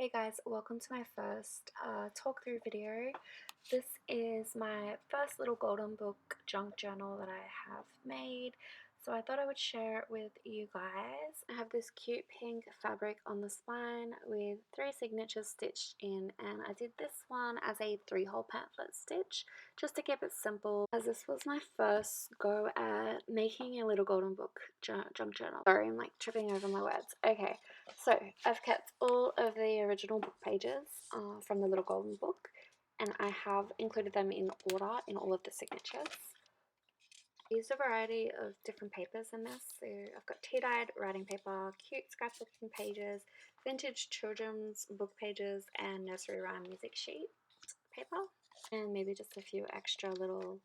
Hey guys, welcome to my first talk through video. This is my first little golden book junk journal that I have made, so I thought I would share it with you guys. I have this cute pink fabric on the spine with 3 signatures stitched in, and I did this one as a 3-hole pamphlet stitch just to keep it simple, as this was my first go at making a little golden book junk journal. Sorry, I'm like tripping over my words. Okay. So I've kept all of the original book pages from the little golden book, and I have included them in order in all of the signatures. I used a variety of different papers in this. So I've got tea-dyed writing paper, cute scrapbooking pages, vintage children's book pages, and nursery rhyme music sheet paper, and maybe just a few extra little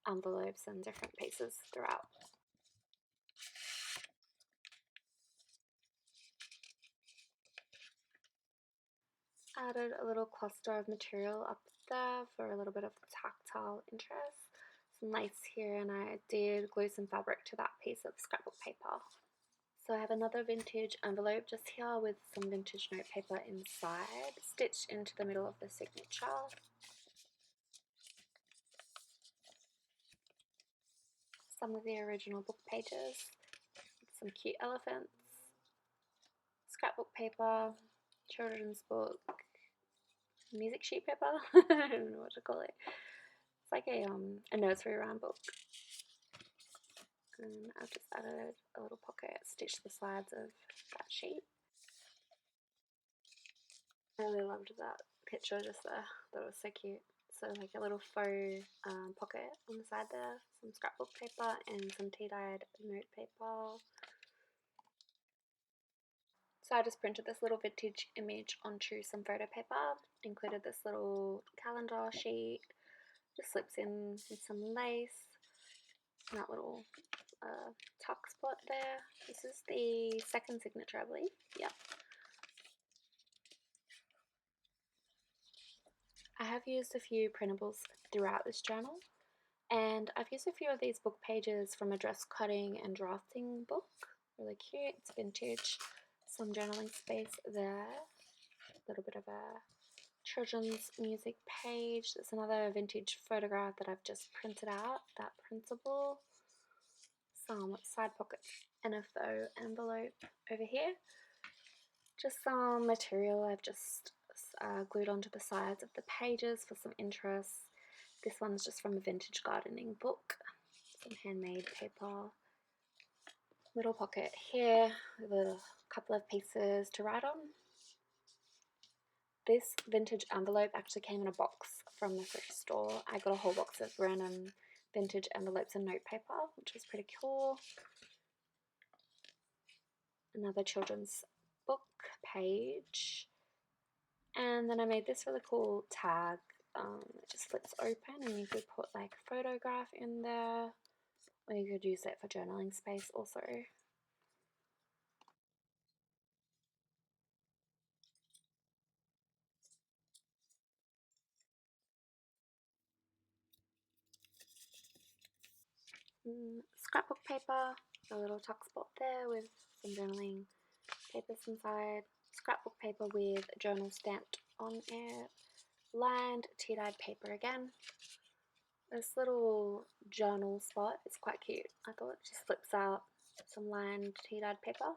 envelopes and different pieces throughout. Added a little cluster of material up there for a little bit of tactile interest. Some lace here, and I did glue some fabric to that piece of scrapbook paper. So I have another vintage envelope just here with some vintage note paper inside, stitched into the middle of the signature. Some of the original book pages, some cute elephants, scrapbook paper, children's book, music sheet paper. I don't know what to call it. It's like a nursery rhyme book. And I've just added a little pocket stitched the sides of that sheet. I really loved that picture just there. That was so cute. So like a little faux pocket on the side there, some scrapbook paper and some tea-dyed note paper. So I just printed this little vintage image onto some photo paper, included this little calendar sheet, just slips in with some lace, and that little tuck spot there. This is the second signature, I believe. Yeah. I have used a few printables throughout this journal, and I've used a few of these book pages from a dress cutting and drafting book. Really cute, it's vintage. Some journaling space there. A little bit of a children's music page. There's another vintage photograph that I've just printed out, that printable. Some side pockets and a faux envelope over here. Just some material I've just glued onto the sides of the pages for some interest. This one's just from a vintage gardening book. Some handmade paper. Little pocket here with a couple of pieces to write on. This vintage envelope actually came in a box from the thrift store. I got a whole box of random vintage envelopes and note paper, which was pretty cool. Another children's book page. And then I made this really cool tag. It just flips open and you could put like a photograph in there, or you could use it for journaling space also. Scrapbook paper, a little tuck spot there with some journaling papers inside. Scrapbook paper with journal stamped on it. Lined tea-dyed paper again. This little journal spot is quite cute. I thought it just flips out some lined tea-dyed paper.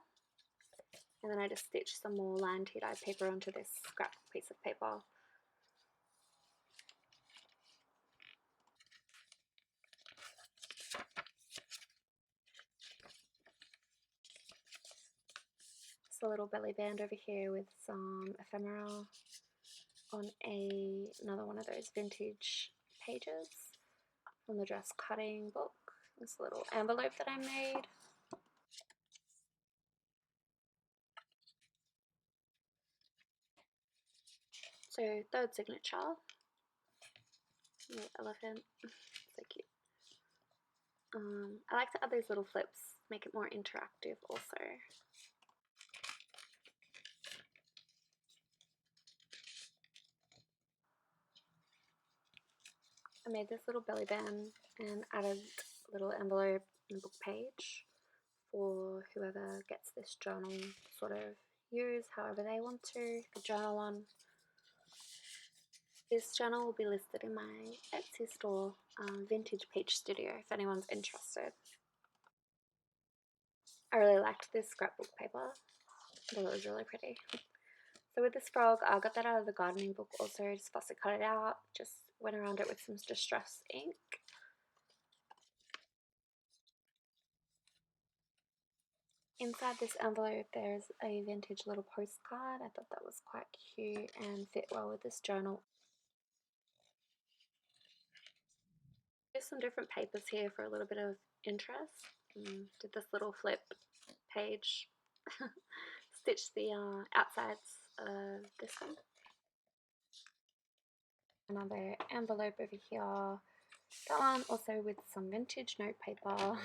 And then I just stitched some more lined tea-dyed paper onto this scrap piece of paper. Just a little belly band over here with some ephemera on another one of those vintage pages from the dress cutting book. This little envelope that I made. So third signature, the elephant, so cute. I like to add these little flips, make it more interactive also. I made this little belly band and added a little envelope and book page for whoever gets this journal sort of use however they want to. The journal one. This journal will be listed in my Etsy store, Vintagepeachstudio, if anyone's interested. I really liked this scrapbook paper. I thought it was really pretty. So with this frog, I got that out of the gardening book also, just fussy cut it out, just went around it with some distress ink. Inside this envelope there's a vintage little postcard. I thought that was quite cute and fit well with this journal. There's some different papers here for a little bit of interest. Did this little flip page, stitched the outsides of this one. Another envelope over here. That one also with some vintage note paper.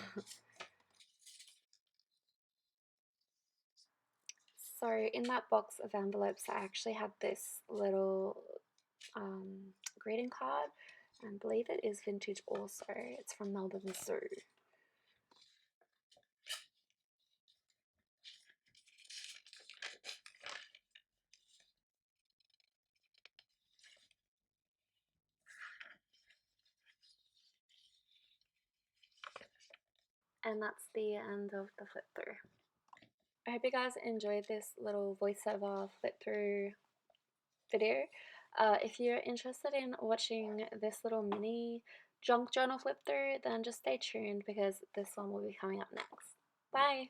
So in that box of envelopes I actually had this little greeting card, and I believe it is vintage also. It's from Melbourne Zoo. And that's the end of the flip through. I hope you guys enjoyed this little voiceover flip through video. If you're interested in watching this little mini junk journal flip through, then just stay tuned because this one will be coming up next. Bye!